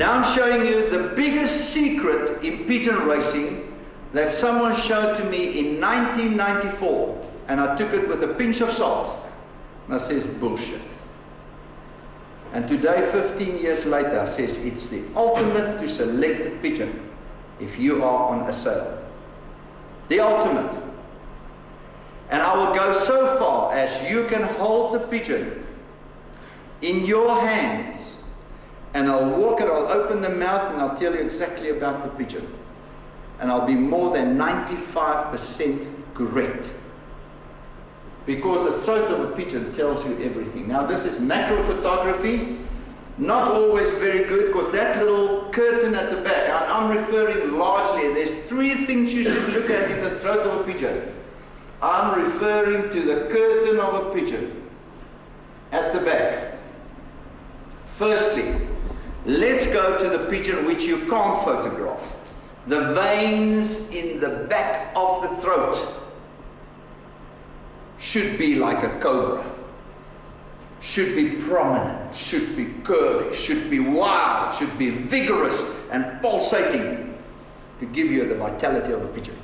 Now I'm showing you the biggest secret in pigeon racing that someone showed to me in 1994, and I took it with a pinch of salt. And I says, bullshit. And today, 15 years later, I says, it's the ultimate to select a pigeon if you are on a sale. The ultimate. And I will go so far as you can hold the pigeon in your hands, and I'll walk it, I'll open the mouth, and I'll tell you exactly about the pigeon. And I'll be more than 95% correct. Because the throat of a pigeon tells you everything. Now this is macro photography, not always very good, because that little curtain at the back, I'm referring largely, there's three things you should look at in the throat of a pigeon. I'm referring to the curtain of a pigeon at the back. Firstly, let's go to the pigeon which you can't photograph. The veins in the back of the throat should be like a cobra, should be prominent, should be curly, should be wild, should be vigorous and pulsating to give you the vitality of a pigeon.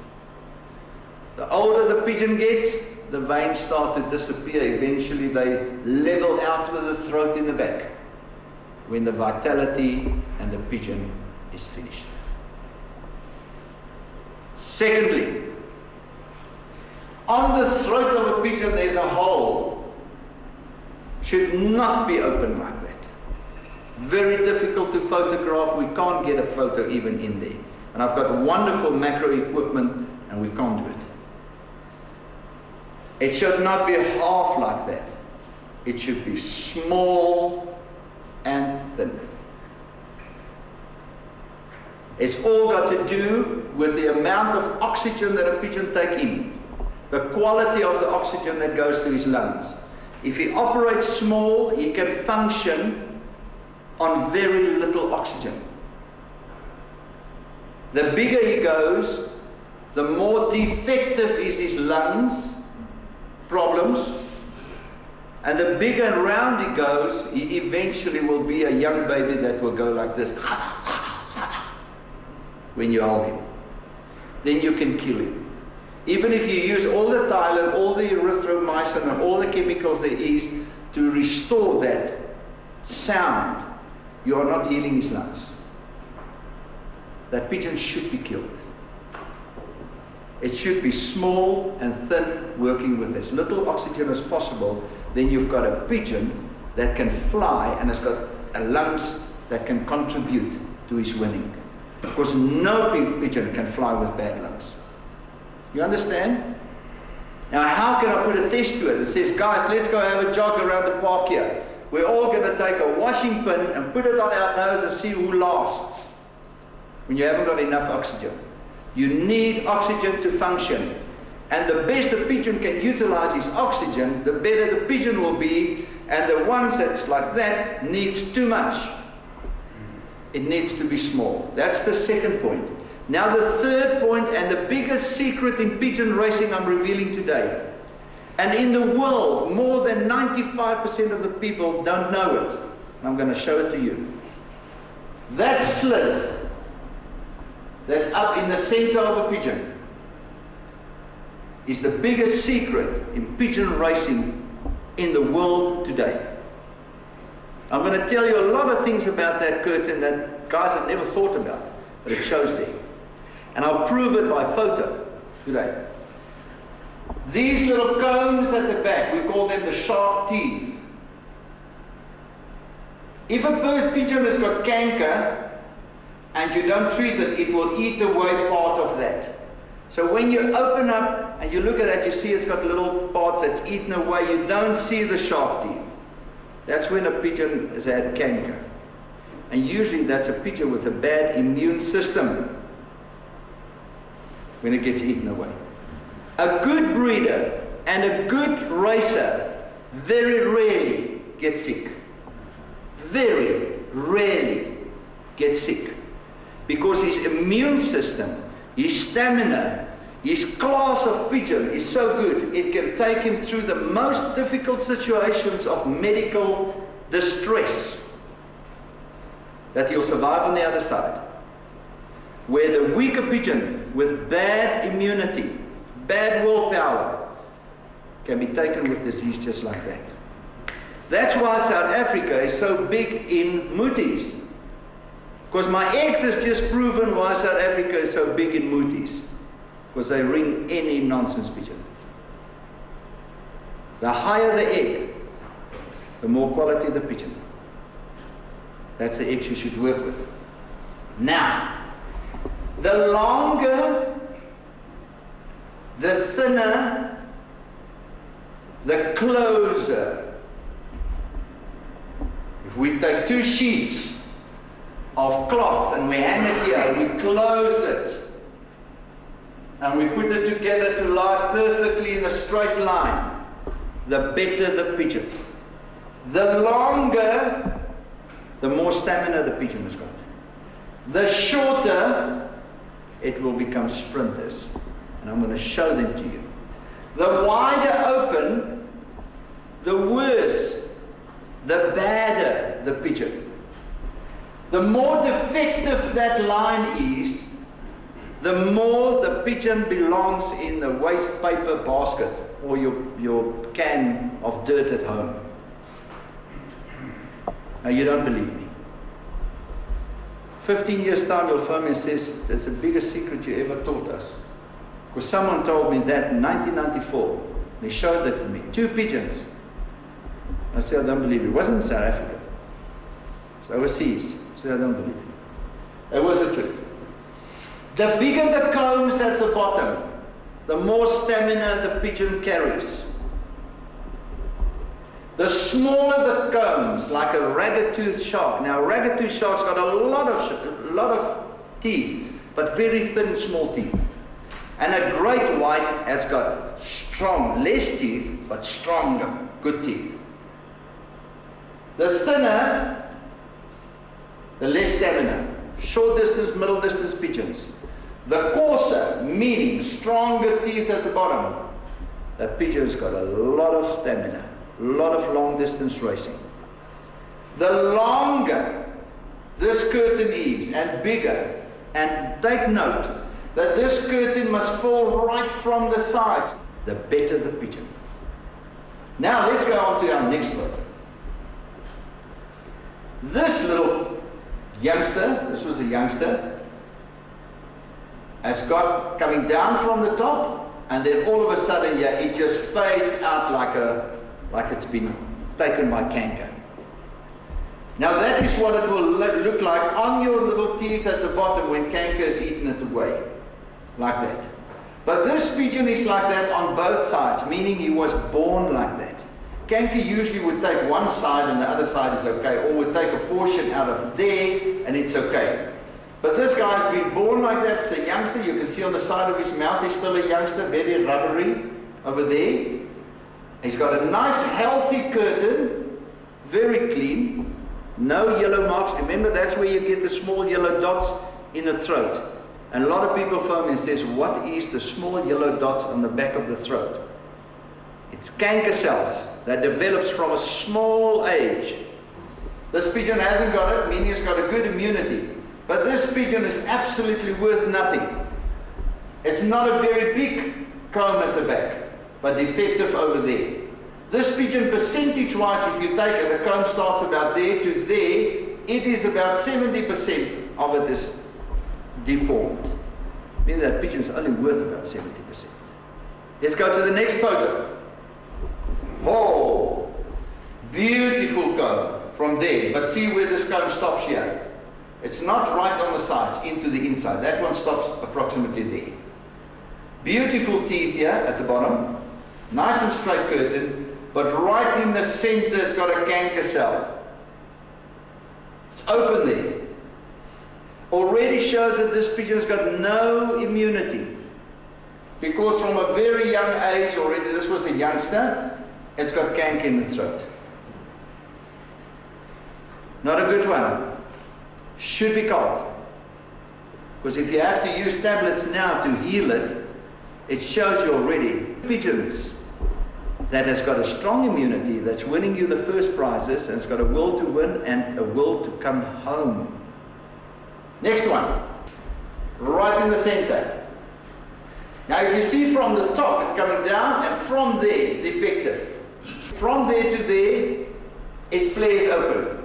The older the pigeon gets, the veins start to disappear. Eventually they level out with the throat in the back when the vitality and the pigeon is finished. Secondly, on the throat of a pigeon there's a hole. Should not be open like that. Very difficult to photograph. We can't get a photo even in there. And I've got wonderful macro equipment and we can't do it. It should not be half like that. It should be small and thin. It's all got to do with the amount of oxygen that a pigeon takes in, the quality of the oxygen that goes to his lungs. If he operates small, he can function on very little oxygen. The bigger he goes, the more defective is his lungs problems, and the bigger and round he goes, he eventually will be a young baby that will go like this when you hold him. Then you can kill him. Even if you use all the Tylenol, all the erythromycin and all the chemicals there is to restore that sound, you are not healing his lungs. That pigeon should be killed. It should be small and thin, working with as little oxygen as possible. Then you've got a pigeon that can fly and has got a lungs that can contribute to his winning. Because no pigeon can fly with bad lungs. You understand? Now how can I put a test to it? It says, guys, let's go have a jog around the park here. We're all going to take a washing pin and put it on our nose and see who lasts when you haven't got enough oxygen. You need oxygen to function. And the best the pigeon can utilize his oxygen, the better the pigeon will be. And the ones that's like that needs too much. It needs to be small. That's the second point. Now the third point, and the biggest secret in pigeon racing I'm revealing today. And in the world, more than 95% of the people don't know it. I'm going to show it to you. That slit that's up in the center of a pigeon is the biggest secret in pigeon racing in the world today. I'm going to tell you a lot of things about that curtain that guys have never thought about, but it shows there. And I'll prove it by photo today. These little cones at the back, we call them the sharp teeth. If a bird pigeon has got canker and you don't treat it, it will eat away part of that. So when you open up and you look at that, you see it's got little parts that's eaten away. You don't see the sharp teeth. That's when a pigeon has had canker. And usually that's a pigeon with a bad immune system when it gets eaten away. A good breeder and a good racer very rarely get sick. Very rarely get sick. Because his immune system, his stamina, his class of pigeon is so good, it can take him through the most difficult situations of medical distress. that he'll survive on the other side. Where the weaker pigeon with bad immunity, bad willpower, can be taken with disease just like that. That's why South Africa is so big in muties. Because my eggs has just proven why South Africa is so big in muties. Because they ring any nonsense pigeon. The higher the egg, the more quality the pigeon. That's the eggs you should work with. Now, the longer, the thinner, the closer. If we take 2 sheets of cloth and we hang it here, we close it, and we put it together to lie perfectly in a straight line, the better the pigeon. The longer, the more stamina the pigeon has got. The shorter, it will become sprinters. And I'm going to show them to you. The wider open, the worse, the badder the pigeon. The more defective that line is, the more the pigeon belongs in the waste paper basket or your can of dirt at home. Now, you don't believe me. 15 years time, you'll phone me and says, that's the biggest secret you ever taught us. Because someone told me that in 1994. They showed that to me. 2 pigeons. I said, I don't believe you. It wasn't in South Africa. It was overseas. I said, I don't believe you. It was the truth. The bigger the combs at the bottom, the more stamina the pigeon carries. The smaller the combs, like a ragged-toothed shark. Now, a ragged-toothed shark's got a lot of teeth, but very thin, small teeth. And a great white has got strong, less teeth, but stronger, good teeth. The thinner, the less stamina. Short distance, middle distance pigeons. The coarser, meaning stronger teeth at the bottom. The pigeon's got a lot of stamina. A lot of long distance racing. The longer this curtain is and bigger, and take note that this curtain must fall right from the sides, the better the pigeon. Now let's go on to our next photo. This little youngster, this was a youngster, has got coming down from the top, and then all of a sudden, yeah, it just fades out like it's been taken by canker. Now that is what it will look like on your little teeth at the bottom when canker is eaten it away, like that. But this pigeon is like that on both sides, meaning he was born like that. Canker usually would take one side and the other side is okay, or would take a portion out of there and it's okay. But this guy's been born like that. It's a youngster. You can see on the side of his mouth he's still a youngster, very rubbery over there. He's got a nice healthy curtain, very clean, no yellow marks. Remember, that's where you get the small yellow dots in the throat. And a lot of people phone me and says, what is the small yellow dots on the back of the throat? It's canker cells that develops from a small age. This pigeon hasn't got it, meaning it's got a good immunity. But this pigeon is absolutely worth nothing. It's not a very big comb at the back, but defective over there. This pigeon, percentage-wise, if you take it, the comb starts about there to there, it is about 70% of it is deformed. Meaning that pigeon is only worth about 70%. Let's go to the next photo. Oh, beautiful comb from there. But see where this comb stops here. It's not right on the sides, into the inside. That one stops approximately there. Beautiful teeth here at the bottom. Nice and straight curtain. But right in the center, it's got a canker cell. It's open there. Already shows that this pigeon's got no immunity. Because from a very young age, already this was a youngster, it's got canker in the throat. Not a good one. Should be culled. Because if you have to use tablets now to heal it, it shows you already pigeons that has got a strong immunity, that's winning you the first prizes, and it's got a will to win and a will to come home Next one, right in the center. Now if you see from the top it coming down, and from there it's defective. From there to there, it flares open.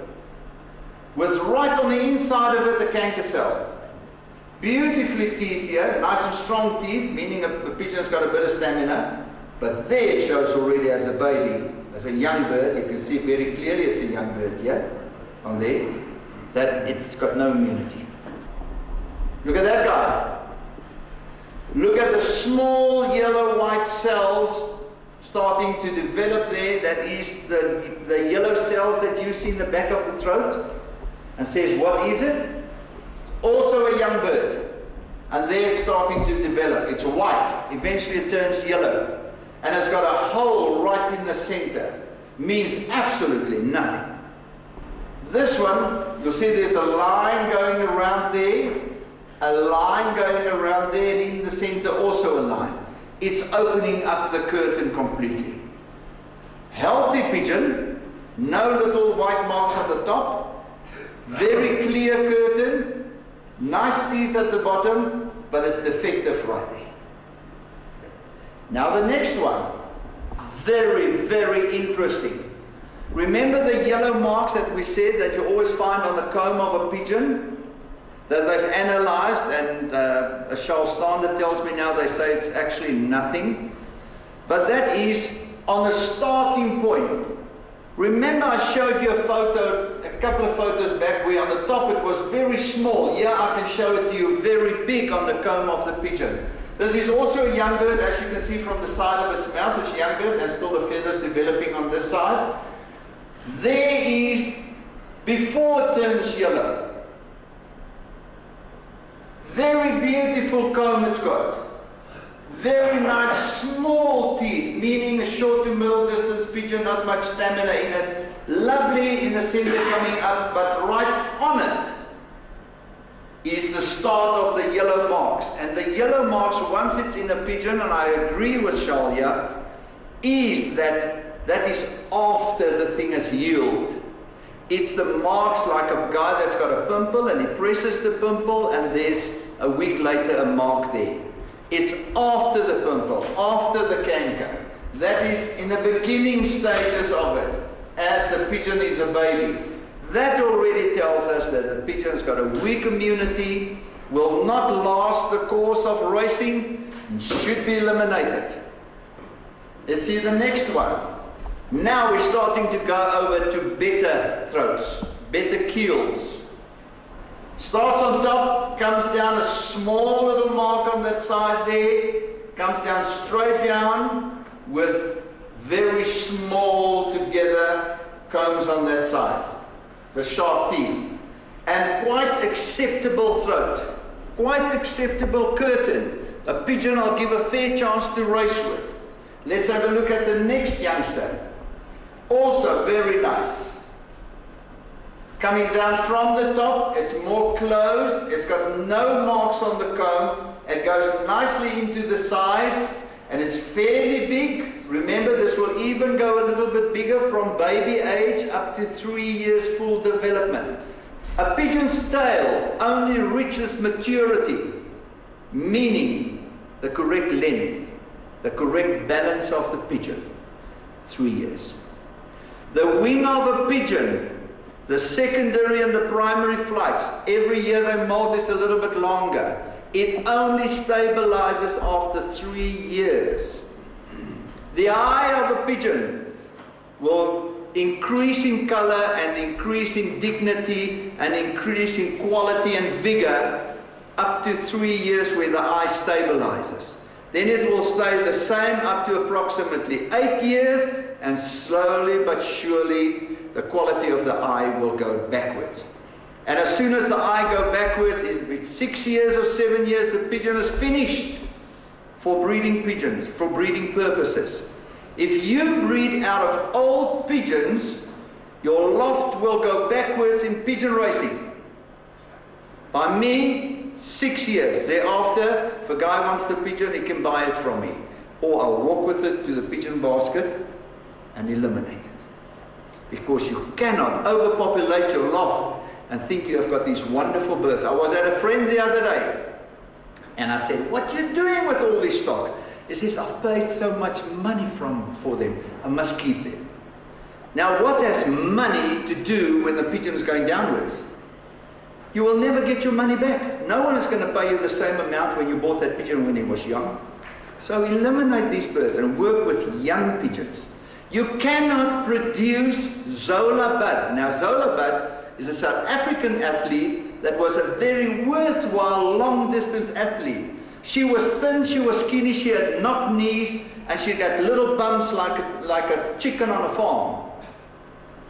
With right on the inside of it a canker cell. Beautifully teeth here, nice and strong teeth, meaning a pigeon's got a bit of stamina. But there it shows already as a baby, as a young bird. You can see very clearly it's a young bird here, on there, that it's got no immunity. Look at that guy. Look at the small yellow-white cells starting to develop there. That is the yellow cells that you see in the back of the throat. And says, what is it? It's also a young bird. And there it's starting to develop. It's white. Eventually it turns yellow. And it's got a hole right in the center. Means absolutely nothing. This one, you'll see there's a line going around there. A line going around there, and in the center also a line. It's opening up the curtain completely. Healthy pigeon, no little white marks on the top. Very clear curtain, nice teeth at the bottom, but it's defective right there. Now the next one, very, very interesting. Remember the yellow marks that we said that you always find on the comb of a pigeon? That they've analyzed, and Charles Stander tells me now they say it's actually nothing. But that is on the starting point. Remember I showed you a photo, a couple of photos back, where on the top it was very small. Here I can show it to you very big on the comb of the pigeon. This is also a young bird, as you can see from the side of its mouth. It's a young bird and still the feathers developing on this side. There is, before it turns yellow. Very beautiful comb it's got. Very nice small teeth, meaning a short to middle distance pigeon, not much stamina in it. Lovely in the center coming up, but right on it is the start of the yellow marks. And the yellow marks, once it's in a pigeon, and I agree with Charles here, is that is after the thing has healed. It's the marks like a guy that's got a pimple and he presses the pimple and there's a week later a mark there. It's after the pimple, after the canker. That is in the beginning stages of it, as the pigeon is a baby. That already tells us that the pigeon's got a weak immunity, will not last the course of racing, and should be eliminated. Let's see the next one. Now we're starting to go over to better throats, better keels. Starts on top, comes down a small little mark on that side there, comes down straight down with very small together combs on that side, the sharp teeth, and quite acceptable throat, quite acceptable curtain. A pigeon I'll give a fair chance to race with. Let's have a look at the next youngster. Also very nice. Coming down from the top, it's more closed, it's got no marks on the comb, it goes nicely into the sides, and it's fairly big. Remember, this will even go a little bit bigger from baby age up to 3 years full development. A pigeon's tail only reaches maturity, meaning the correct length, the correct balance of the pigeon, 3 years. The wing of a pigeon, the secondary and the primary flights, every year they mold this a little bit longer. It only stabilizes after 3 years. The eye of a pigeon will increase in color and increase in dignity and increase in quality and vigor up to 3 years where the eye stabilizes. Then it will stay the same up to approximately 8 years, and slowly but surely the quality of the eye will go backwards. And as soon as the eye goes backwards, if it's 6 years or 7 years, the pigeon is finished for breeding pigeons, for breeding purposes. If you breed out of old pigeons, your loft will go backwards in pigeon racing. By me, 6 years. Thereafter, if a guy wants the pigeon, he can buy it from me. Or I'll walk with it to the pigeon basket and eliminate it. Because you cannot overpopulate your loft and think you have got these wonderful birds. I was at a friend the other day, and I said, what are you doing with all this stock? He says, I've paid so much money for them, I must keep them. Now, what has money to do when the pigeon is going downwards? You will never get your money back. No one is going to pay you the same amount when you bought that pigeon when he was young. So eliminate these birds and work with young pigeons. You cannot produce Zola Bud. Now, Zola Bud is a South African athlete that was a very worthwhile long-distance athlete. She was thin, she was skinny, she had knock knees, and she got little bumps like a chicken on a farm.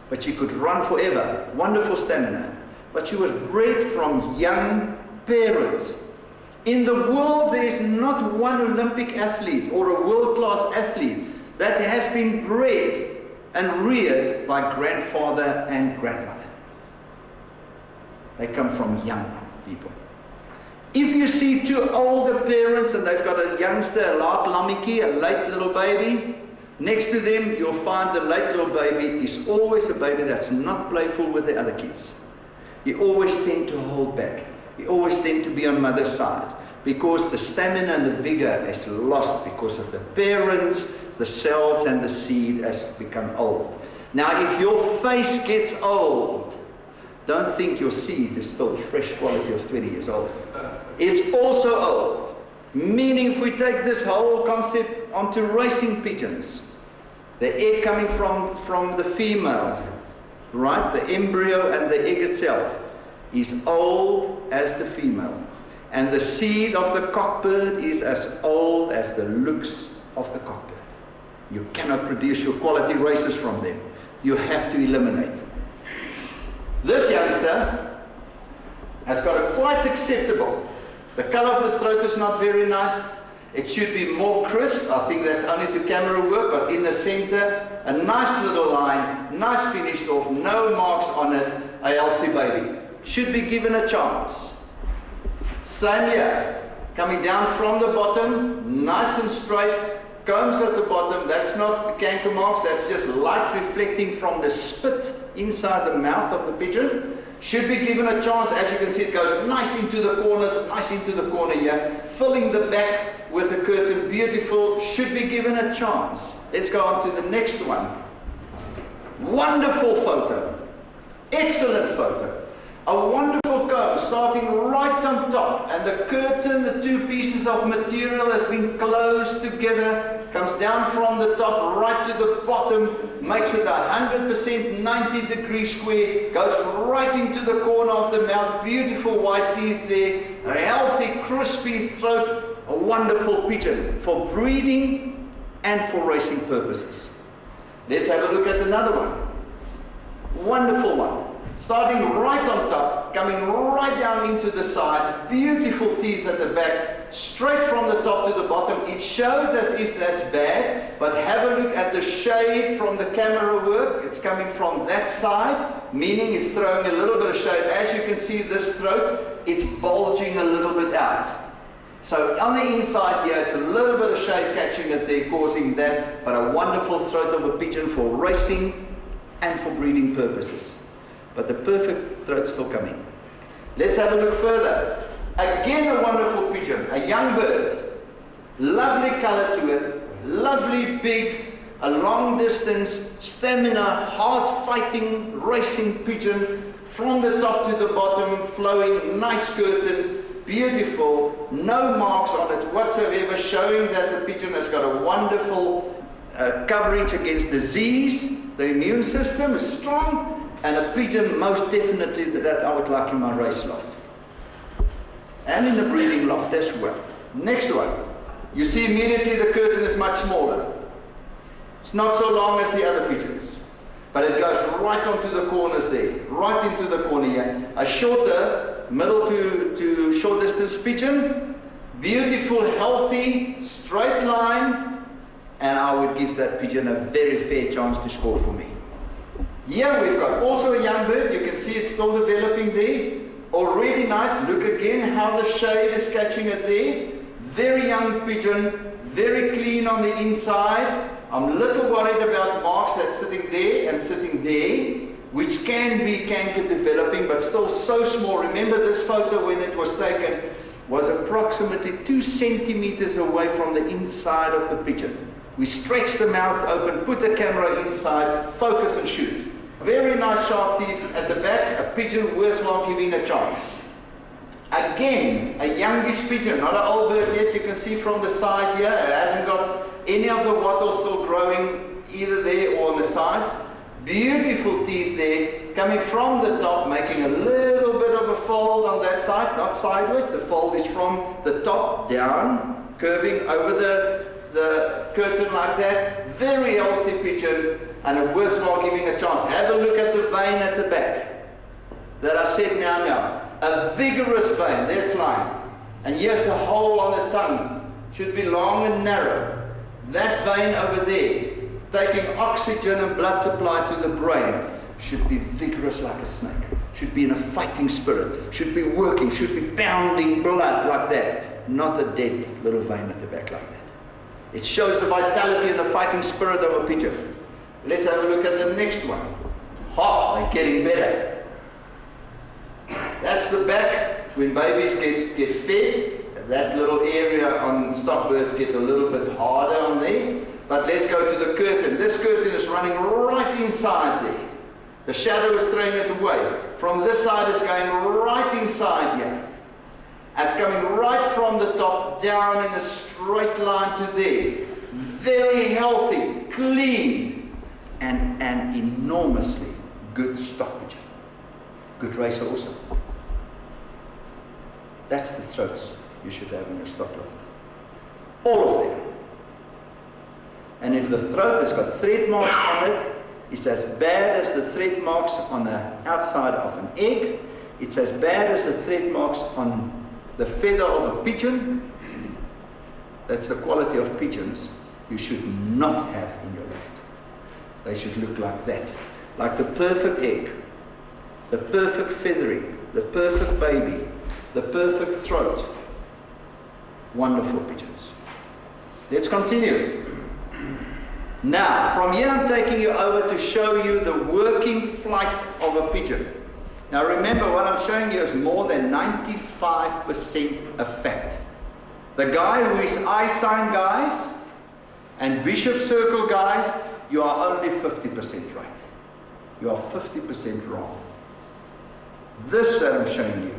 But she could run forever. Wonderful stamina. But she was bred from young parents. In the world, there is not one Olympic athlete or a world-class athlete that has been bred and reared by grandfather and grandmother. They come from young people. If you see two older parents and they've got a youngster, a laat lammetjie, a late little baby, next to them you'll find the late little baby is always a baby that's not playful with the other kids. You always tend to hold back. You always tend to be on mother's side because the stamina and the vigor is lost because of the parents, the cells and the seed has become old. Now if your face gets old, don't think your seed is still fresh quality of 20 years old. It's also old. Meaning if we take this whole concept onto racing pigeons, the egg coming from the female, right, the embryo and the egg itself is old as the female. And the seed of the cockbird is as old as the looks of the cockbird. You cannot produce your quality races from them. You have to eliminate. This youngster has got a quite acceptable. The color of the throat is not very nice. It should be more crisp. I think that's only to camera work, but in the center, a nice little line, nice finished off, no marks on it, a healthy baby. Should be given a chance. Same here, coming down from the bottom, nice and straight, combs at the bottom, that's not the canker marks, that's just light reflecting from the spit inside the mouth of the pigeon. Should be given a chance. As you can see, it goes nice into the corners, nice into the corner here, filling the back with a curtain, beautiful. Should be given a chance. Let's go on to the next one. Wonderful photo, excellent photo. A wonderful comb starting right on top, and the curtain, the two pieces of material has been closed together, comes down from the top right to the bottom, makes it 100% 90-degree square, goes right into the corner of the mouth, beautiful white teeth there, a healthy, crispy throat, a wonderful pigeon for breeding and for racing purposes. Let's have a look at another one. Wonderful one. Starting right on top, coming right down into the sides, beautiful teeth at the back, straight from the top to the bottom. It shows as if that's bad, but have a look at the shade from the camera work. It's coming from that side, meaning it's throwing a little bit of shade. As you can see, this throat, it's bulging a little bit out. So on the inside here, it's a little bit of shade catching it there, causing that, but a wonderful throat of a pigeon for racing and for breeding purposes. But the perfect throat's still coming. Let's have a look further. Again, a wonderful pigeon, a young bird. Lovely color to it, lovely big, a long distance, stamina, hard fighting, racing pigeon. From the top to the bottom, flowing, nice curtain, beautiful, no marks on it whatsoever, showing that the pigeon has got a wonderful coverage against disease. The immune system is strong. And a pigeon, most definitely, that I would like in my race loft. And in the breeding loft as well. Next one. You see immediately the curtain is much smaller. It's not so long as the other pigeons. But it goes right onto the corners there. Right into the corner here. A shorter, middle to short distance pigeon. Beautiful, healthy, straight line. And I would give that pigeon a very fair chance to score for me. Here we've got also a young bird. You can see it's still developing there. Already nice. Look again how the shade is catching it there. Very young pigeon. Very clean on the inside. I'm a little worried about marks that's sitting there and sitting there. which can be canker developing, but still so small. Remember, this photo, when it was taken, was approximately 2 centimeters away from the inside of the pigeon. We stretch the mouth open, put the camera inside, focus and shoot. Very nice sharp teeth at the back, a pigeon worthwhile giving a chance. Again, a youngish pigeon, not an old bird yet. You can see from the side here, it hasn't got any of the wattles still growing either there or on the sides. Beautiful teeth there, coming from the top, making a little bit of a fold on that side, not sideways. The fold is from the top down, curving over the curtain like that. Very healthy pigeon, and a worthwhile giving a chance. Have a look at the vein at the back that I said now. A vigorous vein, that's line. And here's the hole on the tongue. Should be long and narrow. That vein over there, taking oxygen and blood supply to the brain, should be vigorous like a snake. Should be in a fighting spirit. Should be working, should be pounding blood like that. Not a dead little vein at the back like that. It shows the vitality and the fighting spirit of a pigeon. Let's have a look at the next one. They're getting better. That's the back. When babies get fed, that little area on stock birds get a little bit harder on there. But let's go to the curtain. This curtain is running right inside there. The shadow is throwing it away. From this side it's going right inside here. It's coming right from the top down in a straight line to there. Very healthy, clean, and an enormously good stock pigeon. Good racer also. That's the throats you should have in your stock loft. All of them. And if the throat has got thread marks on it, it's as bad as the thread marks on the outside of an egg. It's as bad as the thread marks on the feather of a pigeon. That's the quality of pigeons you should not have in your loft. They should look like that. Like the perfect egg, the perfect feathering, the perfect baby, the perfect throat. Wonderful pigeons. Let's continue. Now, from here I'm taking you over to show you the working flight of a pigeon. Now remember, what I'm showing you is more than 95% a fact. The guy who is eye sign guys and bishop circle guys, you are only 50% right. You are 50% wrong. This that I'm showing you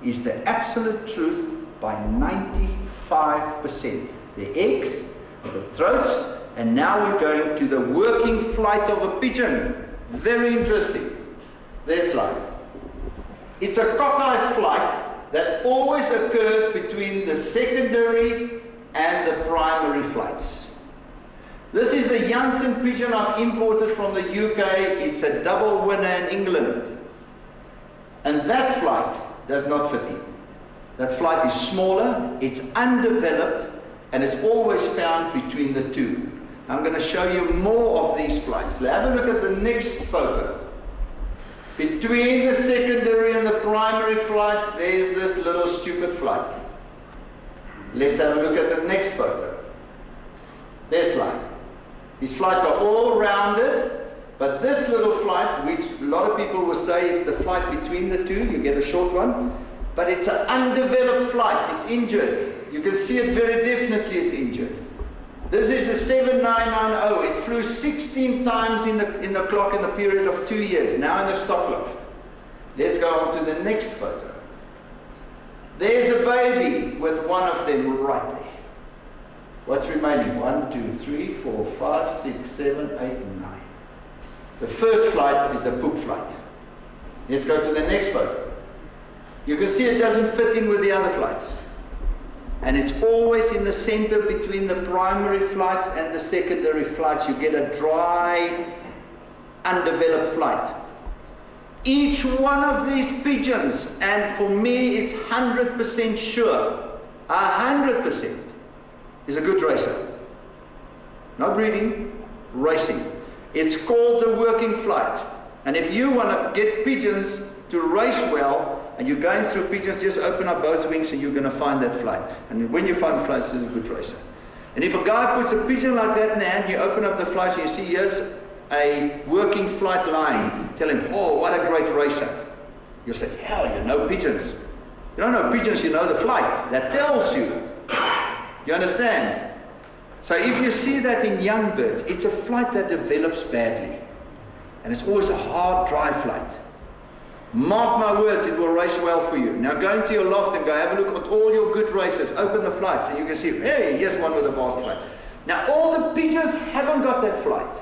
is the absolute truth by 95%. The eggs, the throats, and now we're going to the working flight of a pigeon. Very interesting. That's like. It's a cockeye flight that always occurs between the secondary and the primary flights. This is a Janssen pigeon I've imported from the UK. It's a double winner in England. And that flight does not fit in. That flight is smaller, it's undeveloped, and it's always found between the two. I'm going to show you more of these flights. Have a look at the next photo. Between the secondary and the primary flights, there's this little stupid flight. Let's have a look at the next photo. There's line. These flights are all rounded, but this little flight, which a lot of people will say is the flight between the two, you get a short one, but it's an undeveloped flight. It's injured. You can see it very definitely, it's injured. This is a 7990. It flew 16 times in the clock in a period of 2 years, now in the stock loft. Let's go on to the next photo. There's a baby with one of them right there. What's remaining? 1, 2, 3, 4, 5, 6, 7, 8, 9. The first flight is a poop flight. Let's go to the next photo. You can see it doesn't fit in with the other flights. And it's always in the center between the primary flights and the secondary flights. You get a dry, undeveloped flight. Each one of these pigeons, and for me it's 100% sure, 100%, is a good racer. Not breeding, racing. It's called the working flight. And if you want to get pigeons to race well, and you're going through pigeons, just open up both wings and you're going to find that flight. And when you find the flight, it's a good racer. And if a guy puts a pigeon like that in the hand, you open up the flights and you see here's a working flight line, tell him, oh, what a great racer. You'll say, hell, you know pigeons. You don't know pigeons, you know the flight. That tells you. You understand? So if you see that in young birds, it's a flight that develops badly. And it's always a hard, dry flight. Mark my words, it will race well for you. Now go into your loft and go have a look at all your good racers. Open the flights and you can see, hey, here's one with a fast flight. Now all the pigeons haven't got that flight.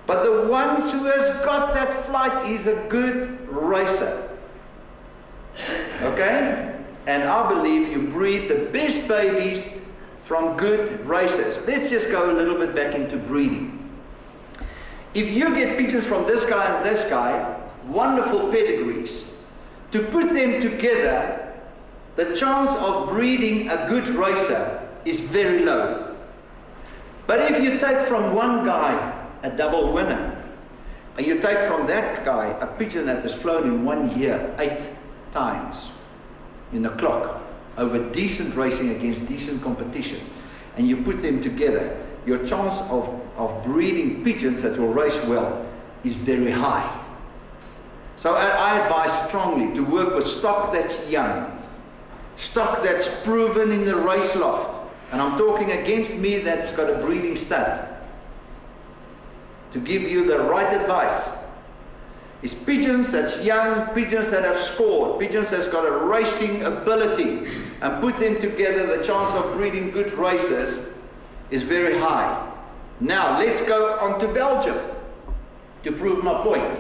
But the ones who has got that flight is a good racer. Okay? And I believe you breed the best babies from good racers. Let's just go a little bit back into breeding. If you get pigeons from this guy and this guy, wonderful pedigrees, to put them together, the chance of breeding a good racer is very low. But if you take from one guy a double winner, and you take from that guy a pigeon that has flown in 1 year 8 times in the clock over decent racing against decent competition, and you put them together, your chance of breeding pigeons that will race well is very high. So I advise strongly to work with stock that's young, stock that's proven in the race loft. And I'm talking against me that's got a breeding stud. To give you the right advice is pigeons that's young, pigeons that have scored, pigeons that's got a racing ability, and put them together, the chance of breeding good racers is very high. Now let's go on to Belgium to prove my point.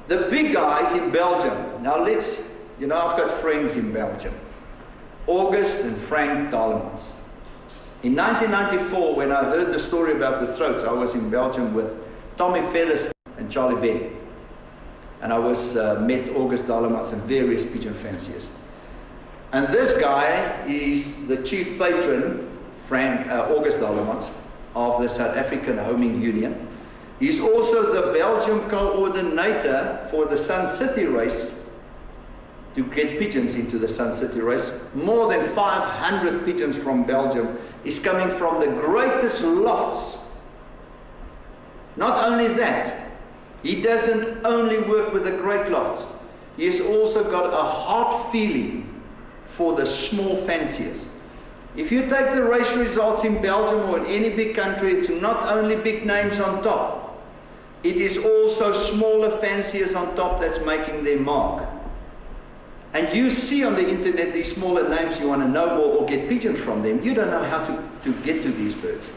The big guys in Belgium, now let's, you know, I've got friends in Belgium, August and Frank Dalemans. In 1994, when I heard the story about the Troats, I was in Belgium with Tommy Feathers and Charlie Ben. And I met August Dalemans and various pigeon fanciers. And this guy is the chief patron, August Dalemans, of the South African Homing Union. He's also the Belgium coordinator for the Sun City race, to get pigeons into the Sun City race. More than 500 pigeons from Belgium is coming from the greatest lofts. Not only that, he doesn't only work with the great lofts, he has also got a heart feeling for the small fanciers. If you take the race results in Belgium or in any big country, it's not only big names on top, it is also smaller fanciers on top that's making their mark. And you see on the internet these smaller names, you want to know more or get pigeons from them. You don't know how to get to these birds,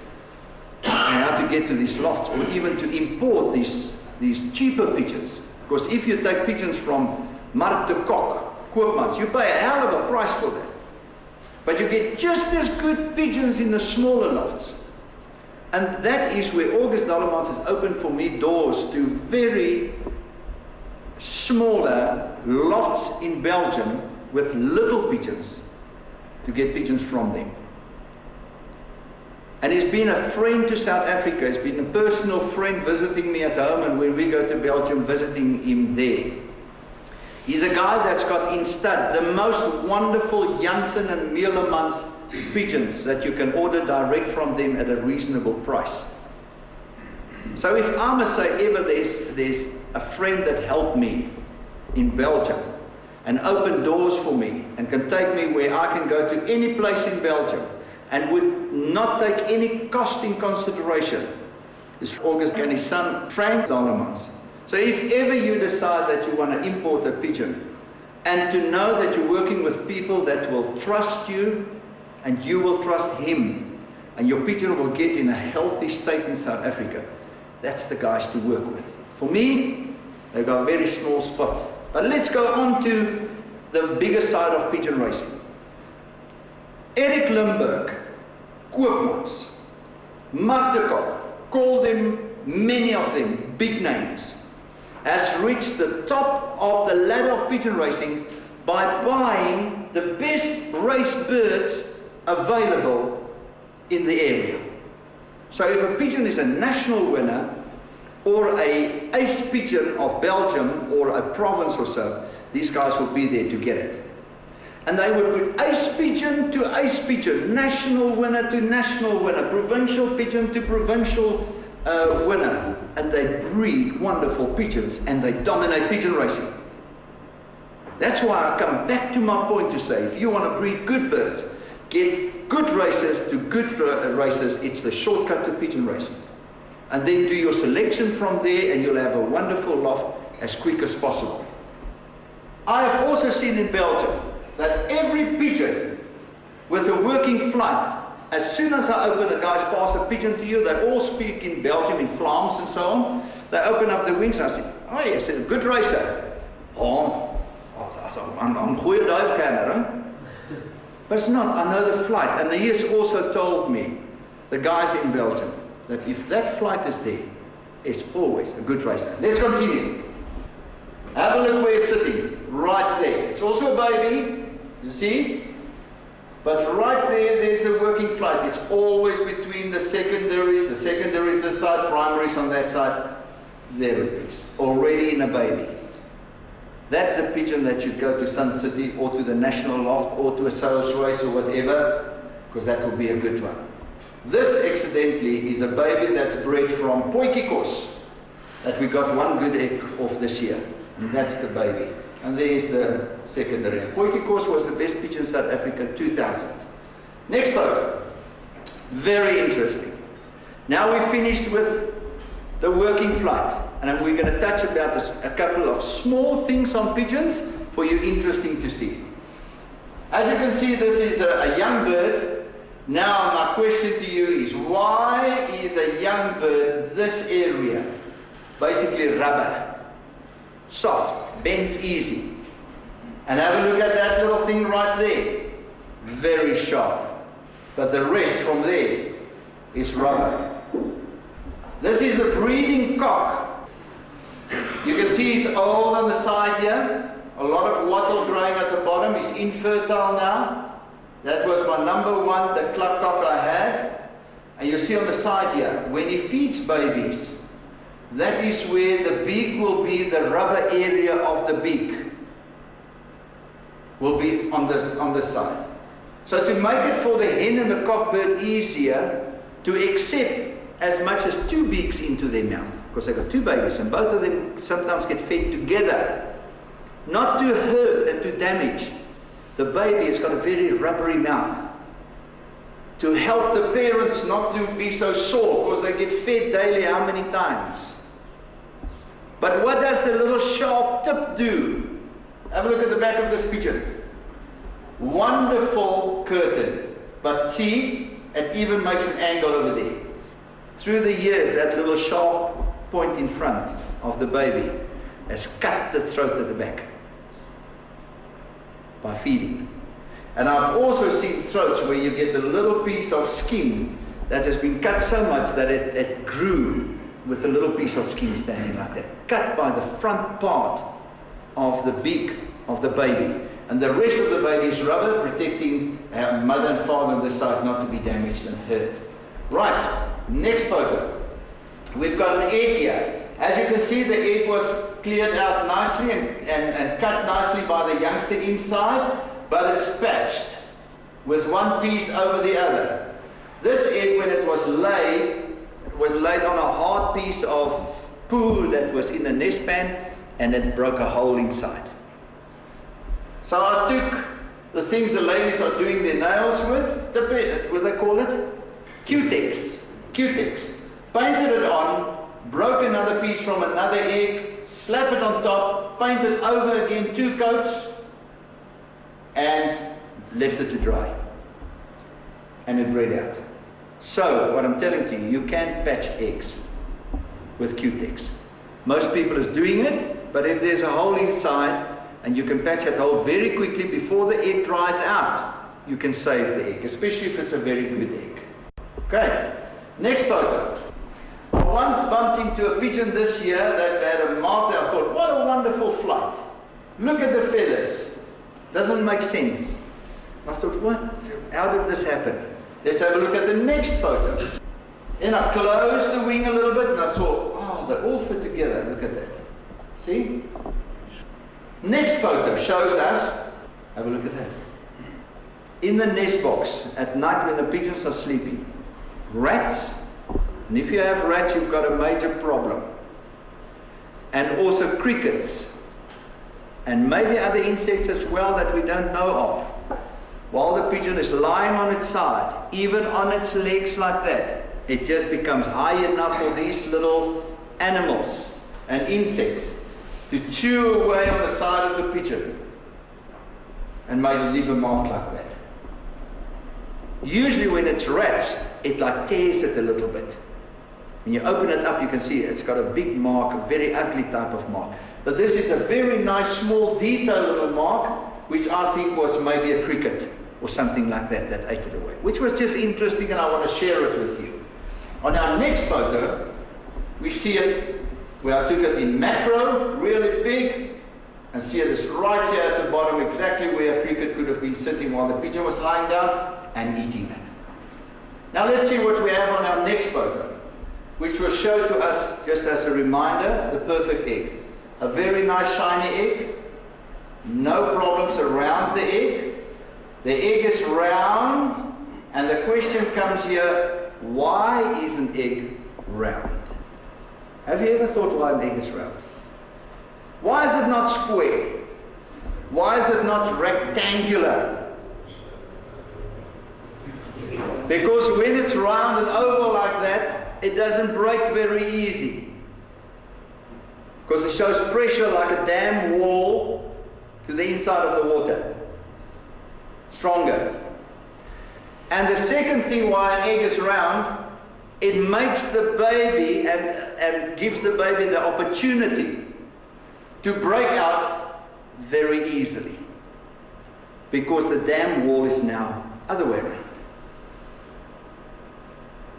and how to get to these lofts, or even to import these cheaper pigeons. Because if you take pigeons from Markt de Kok, Koopmans, you pay a hell of a price for that. But you get just as good pigeons in the smaller lofts. And that is where August Dalemans has opened for me doors to very smaller lofts in Belgium with little pigeons, to get pigeons from them. And he's been a friend to South Africa. He's been a personal friend visiting me at home, and when we go to Belgium, visiting him there. He's a guy that's got in stud the most wonderful Janssen and Mielemans pigeons that you can order direct from them at a reasonable price. So if I must say ever there's a friend that helped me in Belgium and opened doors for me and can take me where I can go to any place in Belgium and would not take any cost in consideration, is August and his son Frank Dalemans. So if ever you decide that you want to import a pigeon, and to know that you're working with people that will trust you and you will trust him, and your pigeon will get in a healthy state in South Africa, that's the guys to work with. For me, they've got a very small spot. But let's go on to the bigger side of pigeon racing. Eric Limburg, Koopmans, Markt de Kok, call them, many of them, big names, has reached the top of the ladder of pigeon racing by buying the best race birds available in the area. So if a pigeon is a national winner, or a ace pigeon of Belgium, or a province or so, these guys will be there to get it. And they would put ace pigeon to ace pigeon, national winner to national winner, provincial pigeon to provincial winner, and they breed wonderful pigeons, and they dominate pigeon racing. That's why I come back to my point to say, if you want to breed good birds, get good racers to good racers. It's the shortcut to pigeon racing. And then do your selection from there, and you'll have a wonderful loft as quick as possible. I have also seen in Belgium that every pigeon with a working flight, as soon as I open, the guys pass a pigeon to you, they all speak in Belgium in Vlaams and so on. They open up the wings, and I say, oh yes, a good racer. Oh, I'm goeie duifkenner, huh? But it's not, I know the flight. And he has also told me, the guys in Belgium, that if that flight is there, it's always a good racer. Let's continue. Have a look where it's sitting, right there. It's also a baby, you see? But right there, there's the working flight. It's always between the secondaries this side, primaries on that side. There it is, already in a baby. That's a pigeon that should go to Sun City or to the National Loft or to a sales race or whatever, because that will be a good one. This, incidentally, is a baby that's bred from Pigeons that we got one good egg off this year. And that's the baby. And there's the secondary. Pigeons was the best pigeon in South Africa, 2000. Next photo. Very interesting. Now we've finished with the working flight. And we're going to touch about a couple of small things on pigeons for you interesting to see. As you can see, this is a young bird. Now my question to you is, why is a young bird this area? Basically rubber. Soft, bends easy. And have a look at that little thing right there. Very sharp. But the rest from there is rubber. This is a breeding cock. You can see he's old on the side here. A lot of wattle growing at the bottom. He's infertile now. That was my number one, the club cock I had. And you see on the side here, when he feeds babies, that is where the beak will be, the rubber area of the beak will be on the side. So to make it for the hen and the cockbird easier to accept as much as 2 beaks into their mouth, because they've got 2 babies and both of them sometimes get fed together, not to hurt and to damage. The baby has got a very rubbery mouth to help the parents not to be so sore, because they get fed daily how many times. But what does the little sharp tip do? Have a look at the back of this pigeon. Wonderful curtain. But see, it even makes an angle over there. Through the years, that little sharp point in front of the baby has cut the throat at the back by feeding. And I've also seen throats where you get a little piece of skin that has been cut so much that it grew with a little piece of skin standing like that, cut by the front part of the beak of the baby. And the rest of the baby is rubber, protecting mother and father on this side not to be damaged and hurt. Right, next photo. We've got an egg here. As you can see, the egg was cleared out nicely and cut nicely by the youngster inside, but it's patched with one piece over the other. This egg, when it was laid on a hard piece of poo that was in the nest pan, and it broke a hole inside. So I took the things the ladies are doing their nails with, what do they call it? Q-Tex. Painted it on, broke another piece from another egg, slap it on top, painted over again 2 coats, and left it to dry. And it bred out. So, what I'm telling you, you can't patch eggs with Q-Tex. Most people is doing it, but if there's a hole inside, and you can patch that hole very quickly before the egg dries out, you can save the egg, especially if it's a very good egg. Okay, next photo. I once bumped into a pigeon this year that had a mark there. I thought, what a wonderful flight. Look at the feathers. Doesn't make sense. I thought, what? How did this happen? Let's have a look at the next photo. Then I closed the wing a little bit and I saw, oh, they all fit together. Look at that. See? Next photo shows us, have a look at that. In the nest box at night when the pigeons are sleeping, rats And if you have rats, you've got a major problem. And also crickets. And maybe other insects as well that we don't know of. While the pigeon is lying on its side, even on its legs like that, it just becomes high enough for these little animals and insects to chew away on the side of the pigeon and maybe leave a mark like that. Usually when it's rats, it like tears it a little bit. When you open it up, you can see it's got a big mark, a very ugly type of mark. But this is a very nice, small, detailed little mark, which I think was maybe a cricket or something like that that ate it away. Which was just interesting, and I want to share it with you. On our next photo, we see it where I took it in macro, really big, and see it is right here at the bottom, exactly where a cricket could have been sitting while the pigeon was lying down and eating it. Now let's see what we have on our next photo, which was shown to us just as a reminder, the perfect egg. A very nice shiny egg, no problems around the egg. The egg is round, and the question comes here, why is an egg round? Have you ever thought why an egg is round? Why is it not square? Why is it not rectangular? Because when it's round and oval like that, it doesn't break very easy. Because it shows pressure like a dam wall to the inside of the water. Stronger. And the second thing why an egg is round, it makes the baby and gives the baby the opportunity to break out very easily. Because the dam wall is now other way around.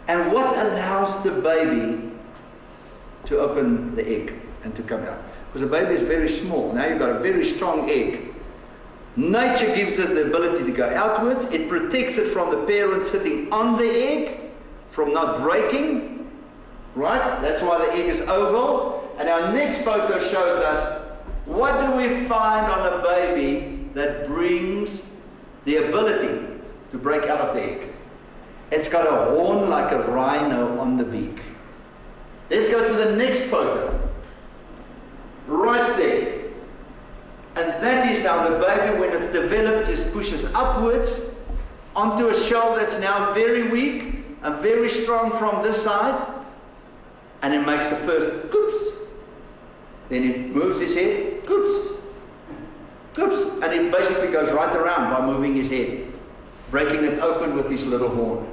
And what allows the baby to open the egg and to come out? Because the baby is very small. Now you've got a very strong egg. Nature gives it the ability to go outwards. It protects it from the parent sitting on the egg, from not breaking. Right? That's why the egg is oval. And our next photo shows us, what do we find on a baby that brings the ability to break out of the egg? It's got a horn like a rhino on the beak. Let's go to the next photo. Right there. And that is how the baby, when it's developed, just pushes upwards onto a shell that's now very weak and very strong from this side. And it makes the first goops. Then it moves his head, goops, goops. And it basically goes right around by moving his head, breaking it open with his little horn.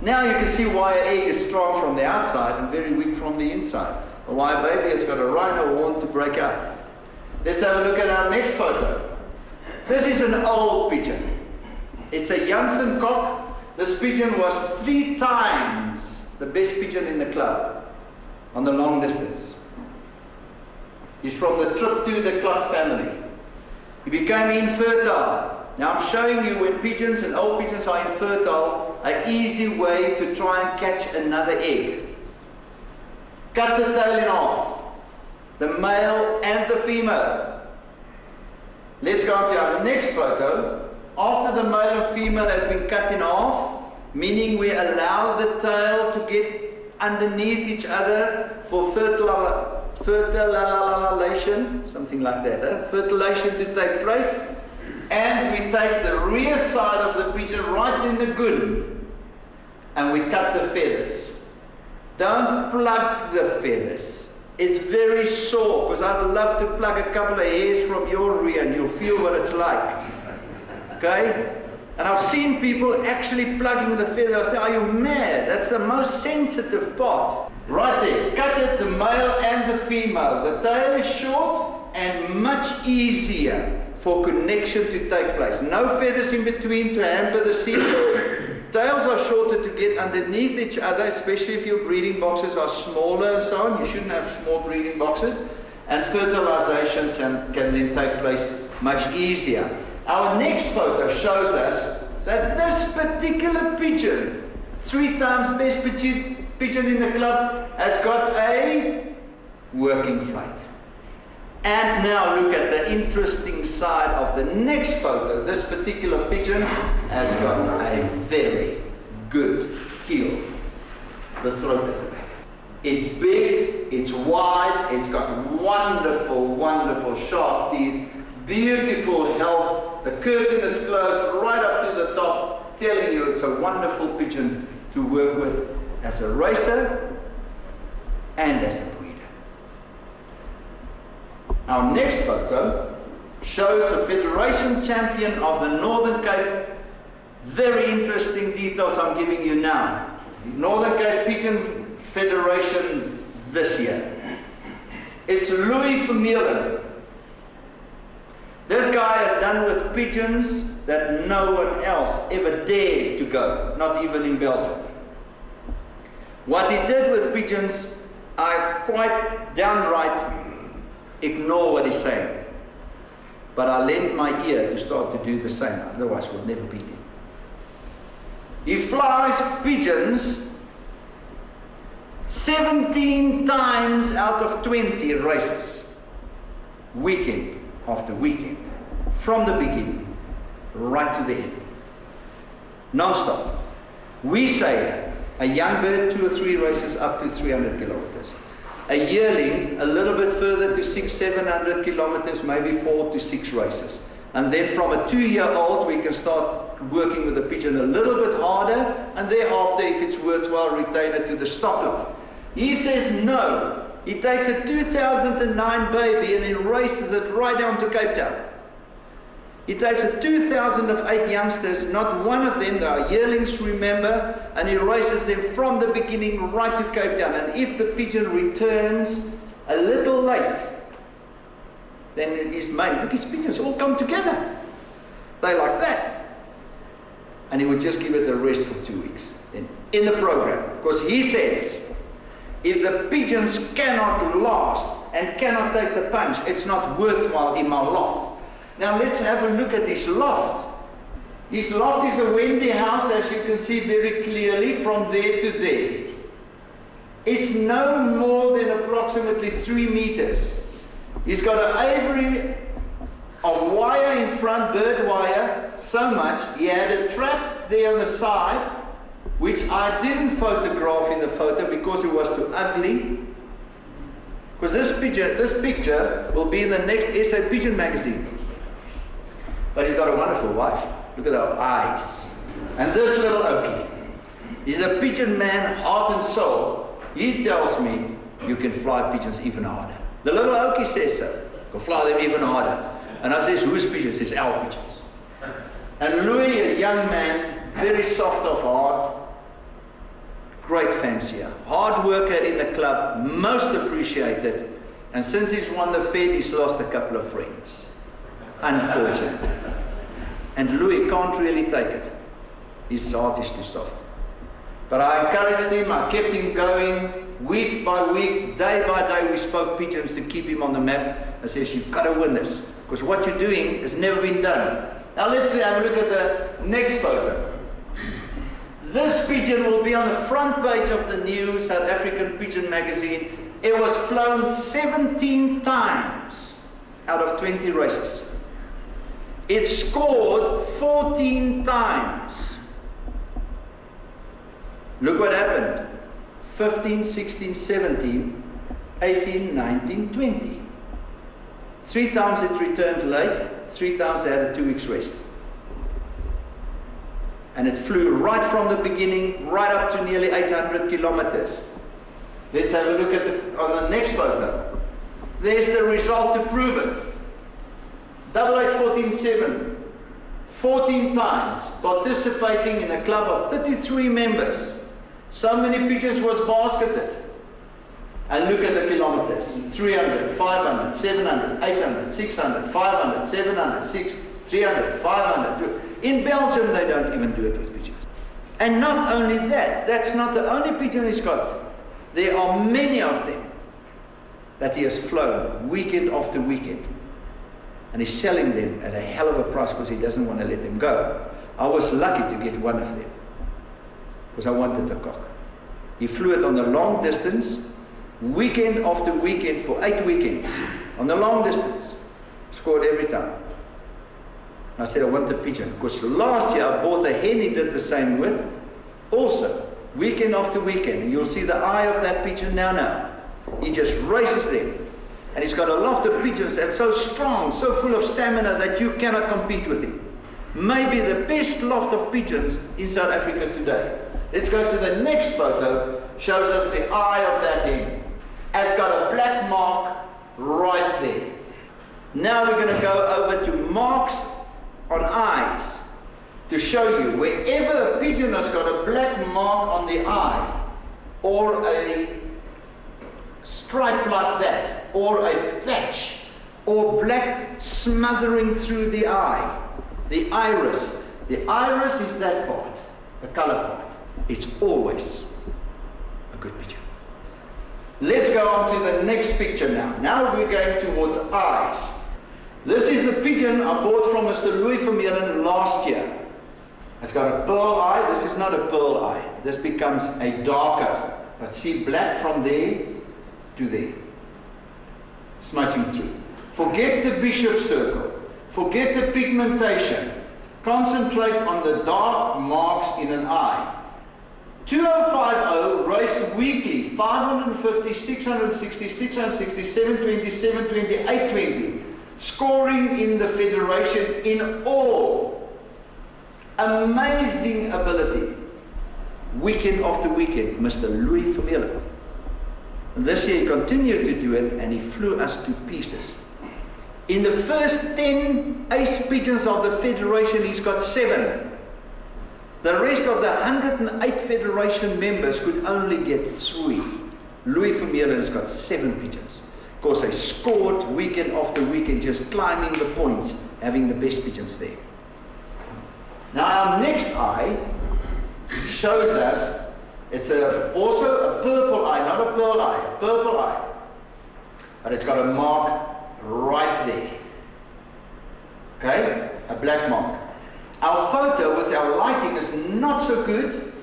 Now you can see why an egg is strong from the outside and very weak from the inside. Or why a baby has got a rhino horn to break out. Let's have a look at our next photo. This is an old pigeon. It's a Janssen cock. This pigeon was 3 times the best pigeon in the club on the long distance. He's from the Trip to the Clock family. He became infertile. Now I'm showing you when pigeons and old pigeons are infertile, an easy way to try and catch another egg. Cut the tail in half, the male and the female. Let's go on to our next photo. After the male and female has been cut in half, meaning we allow the tail to get underneath each other for fertilization, something like that, fertilization to take place. And we take the rear side of the pigeon right in the gun and we cut the feathers. Don't plug the feathers. It's very sore, because I'd love to plug a couple of hairs from your rear and you'll feel what it's like. Okay? And I've seen people actually plugging the feather. I say, are you mad? That's the most sensitive part. Right there. Cut it, the male and the female. The tail is short and much easier for connection to take place. No feathers in between to hamper the seed. Tails are shorter to get underneath each other, especially if your breeding boxes are smaller and so on. You shouldn't have small breeding boxes. And fertilizations can then take place much easier. Our next photo shows us that this particular pigeon, 3 times best pigeon in the club, has got a working flight. And now look at the interesting side of the next photo. This particular pigeon has got a very good keel. the throat at the back. It's big, it's wide, it's got wonderful, wonderful sharp teeth, beautiful health. The curtain is closed right up to the top, telling you it's a wonderful pigeon to work with as a racer and as a breeder. Our next photo shows the Federation champion of the Northern Cape. Very interesting details I'm giving you now. Northern Cape Pigeon Federation this year. It's Louis Vermeulen. This guy has done with pigeons that no one else ever dared to go, not even in Belgium. What he did with pigeons, I quite downright ignore what he's saying. But I lend my ear to start to do the same, otherwise we'll never beat him. He flies pigeons 17 times out of 20 races, weekend after weekend, from the beginning right to the end, non-stop. We say a young bird 2 or 3 races up to 300 kilometers. A yearling a little bit further to 600-700 kilometers, maybe 4 to 6 races. And then from a 2-year-old we can start working with the pigeon a little bit harder, and thereafter, if it's worthwhile, retain it to the stock loft. He says no. He takes a 2009 baby and he races it right down to Cape Town. He takes a 2008 youngsters, not one of them, they are yearlings, remember, and he races them from the beginning right to Cape Town. And if the pigeon returns a little late, then his mate, look, his pigeons all come together. They like that. And he would just give it a rest for 2 weeks in the program. Because he says, if the pigeons cannot last and cannot take the punch, it's not worthwhile in my loft. Now let's have a look at his loft. His loft is a Wendy house, as you can see very clearly from there to there. It's no more than approximately 3 meters. He's got an aviary of wire in front, bird wire, so much. He had a trap there on the side, which I didn't photograph in the photo because it was too ugly. Because this picture will be in the next SA Pigeon magazine. But he's got a wonderful wife. Look at her eyes. And this little Okie, he's a pigeon man, heart and soul. He tells me you can fly pigeons even harder. The little Okie says so. Go fly them even harder. And I says, whose pigeons? It's our pigeons. And Louis, a young man, very soft of heart, great fancier, hard worker in the club, most appreciated. And since he's won the Fed, he's lost a couple of friends. Unfortunately. And Louis can't really take it. His heart is too soft. But I encouraged him, I kept him going. Week by week, day by day, we spoke pigeons to keep him on the map. I says, you've got to win this, because what you're doing has never been done. Now let's have a look at the next photo. This pigeon will be on the front page of the new South African Pigeon magazine. It was flown 17 times out of 20 races. It scored 14 times. Look what happened. 15, 16, 17, 18, 19, 20. 3 times it returned late, 3 times it had a 2 weeks rest. And it flew right from the beginning, right up to nearly 800 kilometers. Let's have a look at on the next photo. There's the result to prove it. 88-14-7, 14 times, participating in a club of 33 members. So many pigeons was basketed. And look at the kilometers. 300, 500, 700, 800, 600, 500, 700, 600, 300, 500. In Belgium, they don't even do it with pigeons. And not only that, that's not the only pigeon he's got. There are many of them that he has flown weekend after weekend. And he's selling them at a hell of a price because he doesn't want to let them go. I was lucky to get one of them because I wanted a cock. He flew it on the long distance, weekend after weekend for 8 weekends. On the long distance. Scored every time. I said, I want a pigeon. Because last year I bought a hen he did the same with, also. weekend after weekend. And you'll see the eye of that pigeon now. He just races them. And he's got a loft of pigeons that's so strong, so full of stamina that you cannot compete with him. Maybe the best loft of pigeons in South Africa today. Let's go to the next photo. Shows us the eye of that hen. It's got a black mark right there. Now we're going to go over to marks on eyes to show you wherever a pigeon has got a black mark on the eye, or a stripe like that, or a patch, or black smothering through the eye, the iris. The iris is that part, the color part. It's always a good pigeon. Let's go on to the next picture now. Now we're going towards eyes. This is the pigeon I bought from Mr. Louis Vermeulen last year. It's got a pearl eye. This is not a pearl eye. This becomes a darker. But see, black from there to there. Smudging through. Forget the bishop circle. Forget the pigmentation. Concentrate on the dark marks in an eye. 2050 raced weekly 550, 660, 660, 720, 720, 820. Scoring in the federation in all. Amazing ability. Weekend after weekend, Mr. Louis Vermeulen. This year he continued to do it, and he flew us to pieces. In the first 10 ace pigeons of the federation, he's got 7. The rest of the 108 federation members could only get 3. Louis Vermeulen has got 7 pigeons. Of course, they scored weekend after weekend, just climbing the points, having the best pigeons there. Now our next eye shows us, it's also a purple eye, not a pearl eye, a purple eye. But it's got a mark right there. Okay? A black mark. Our photo with our lighting is not so good,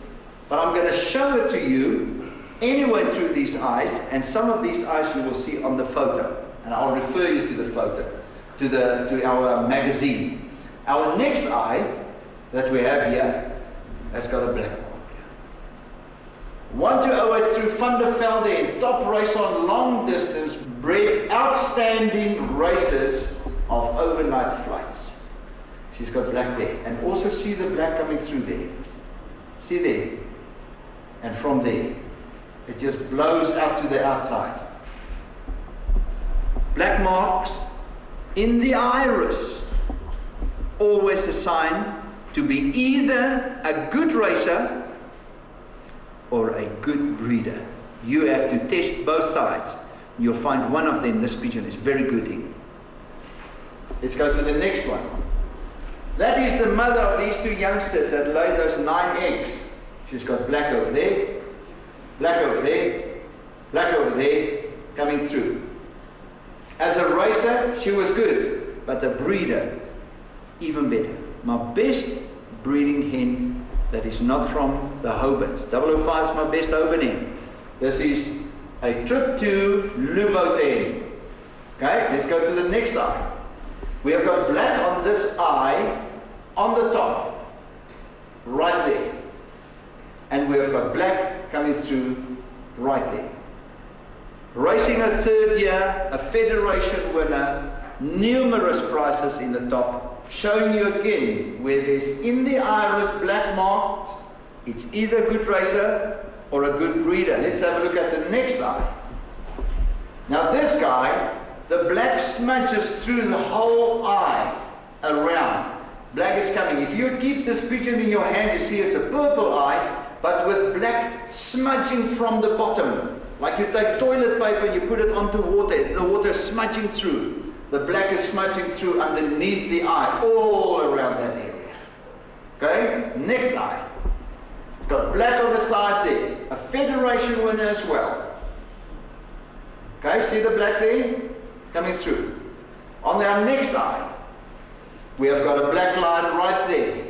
but I'm going to show it to you anyway through these eyes, and some of these eyes you will see on the photo. And I'll refer you to the photo, to our magazine. Our next eye that we have here has got a black mark. 1208 through Van der Velde in top race on long distance, bred outstanding races of overnight flights. She's got black there. And also see the black coming through there. See there? And from there. It just blows out to the outside. Black marks in the iris. Always a sign to be either a good racer or a good breeder. You have to test both sides. You'll find one of them, this pigeon is very good in. Let's go to the next one. That is the mother of these 2 youngsters that laid those 9 eggs. She's got black over there, black over there, black over there, coming through. As a racer, she was good, but a breeder, even better. My best breeding hen that is not from the Hobans. 005 is my best Hoban hen. This is a trip to Louvote hen. Okay, let's go to the next eye. We have got black on this eye, on the top, right there. And we have got black coming through right there. Racing a 3rd year, a federation winner, numerous prizes in the top, showing you again where there's in the iris black marks, it's either a good racer or a good breeder. Let's have a look at the next eye. Now this guy, the black smudges through the whole eye around. Black is coming. If you keep this pigeon in your hand, you see it's a purple eye, but with black smudging from the bottom. Like you take toilet paper and you put it onto water, the water is smudging through. The black is smudging through underneath the eye, all around that area. Okay? Next eye. It's got black on the side there. A federation winner as well. Okay, see the black there? Coming through. On our next eye, we have got a black line right there.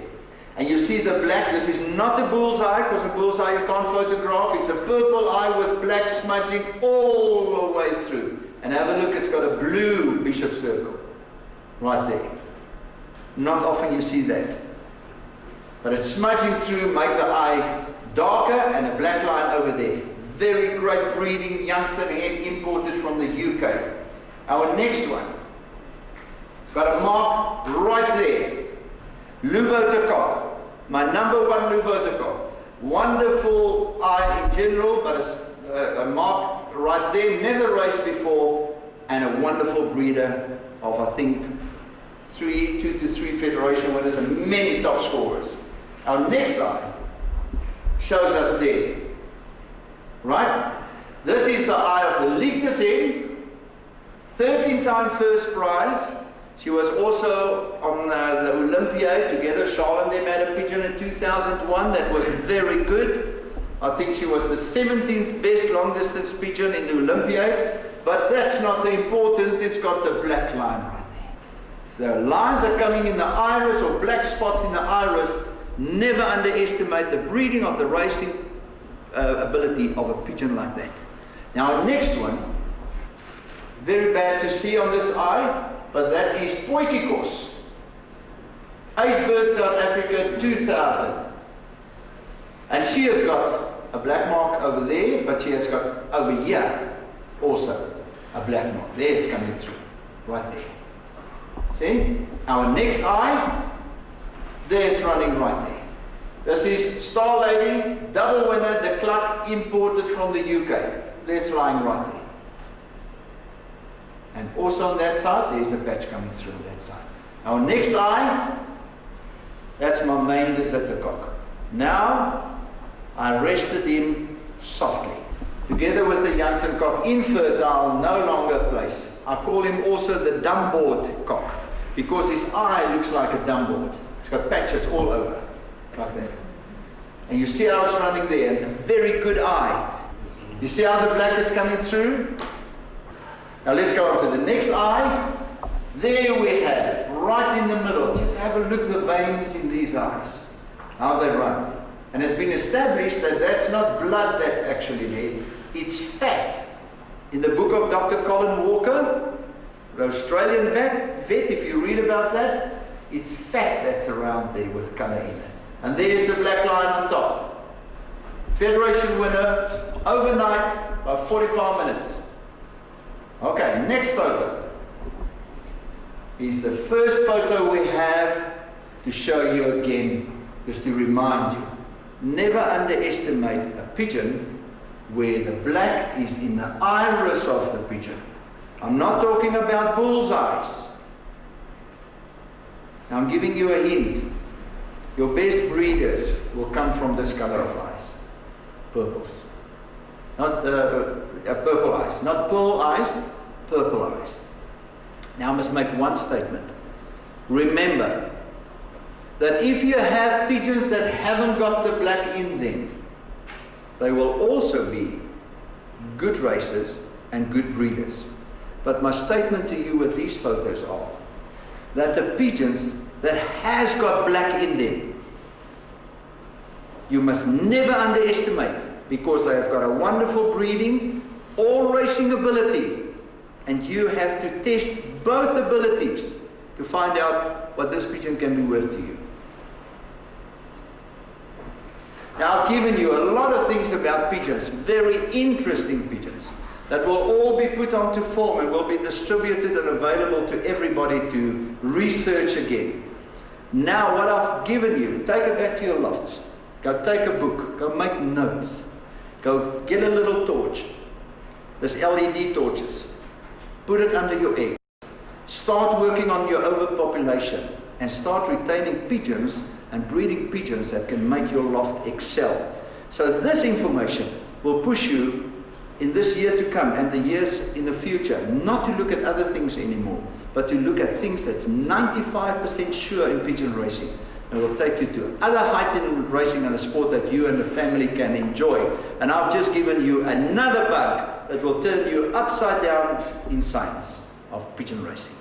And you see the black, this is not a bullseye, because a bullseye you can't photograph. It's a purple eye with black smudging all the way through. And have a look, it's got a blue bishop circle right there. Not often you see that. But it's smudging through, make the eye darker, and a black line over there. Very great breeding, Janssen hen, imported from the UK. Our next one, got a mark right there. Louveaute cock, my number one Louveaute cock. Wonderful eye in general, but a mark right there, never raced before, and a wonderful breeder of, I think, 2 to 3 federation winners and many top scorers. Our next eye shows us there, right? This is the eye of the Liefdes hen, 13-time first prize. She was also on the Olympiad together. Charles and them had a pigeon in 2001 that was very good. I think she was the 17th best long distance pigeon in the Olympiad, but that's not the importance. It's got the black line right there. If the lines are coming in the iris or black spots in the iris, never underestimate the breeding of the racing ability of a pigeon like that. Now our next one, very bad to see on this eye, but that is Poikikos. Icebird South Africa 2000. And she has got a black mark over there, but she has got over here also a black mark. There it's coming through, right there. See? Our next eye, there it's running right there. This is Star Lady, double winner, the Cluck, imported from the UK. There's lying right there. And also on that side, there's a patch coming through on that side. Our next eye, that's my main visitor cock. Now, I rested him softly, together with the Janssen cock, infertile, no longer place. I call him also the dumbboard cock, because his eye looks like a dumbboard. It's got patches all over, like that. And you see how it's running there, and a very good eye. You see how the black is coming through? Now let's go on to the next eye. There we have, right in the middle, just have a look at the veins in these eyes, how they run. And it's been established that that's not blood that's actually there, it's fat. In the book of Dr. Colin Walker, the Australian vet, if you read about that, it's fat that's around there with colour in it. And there's the black line on top. Federation winner, overnight, by 45 minutes. Okay, next photo is the first photo we have to show you again, just to remind you. Never underestimate a pigeon where the black is in the iris of the pigeon. I'm not talking about bullseyes. Now I'm giving you a hint. Your best breeders will come from this color of eyes. Purples. Not purple eyes. Not pearl eyes, purple eyes. Now I must make one statement. Remember that if you have pigeons that haven't got the black in them, they will also be good racers and good breeders. But my statement to you with these photos are that the pigeons that has got black in them, you must never underestimate, because they have got a wonderful breeding, all racing ability, and you have to test both abilities to find out what this pigeon can be worth to you. Now I've given you a lot of things about pigeons, very interesting pigeons, that will all be put onto form and will be distributed and available to everybody to research again. Now what I've given you, take it back to your lofts. Go take a book, go make notes, go get a little torch, there's LED torches, put it under your egg. Start working on your overpopulation and start retaining pigeons and breeding pigeons that can make your loft excel. So this information will push you in this year to come and the years in the future, not to look at other things anymore, but to look at things that's 95% sure in pigeon racing. And will take you to other height in racing and a sport that you and the family can enjoy. And I've just given you another bug that will turn you upside down in science of pigeon racing.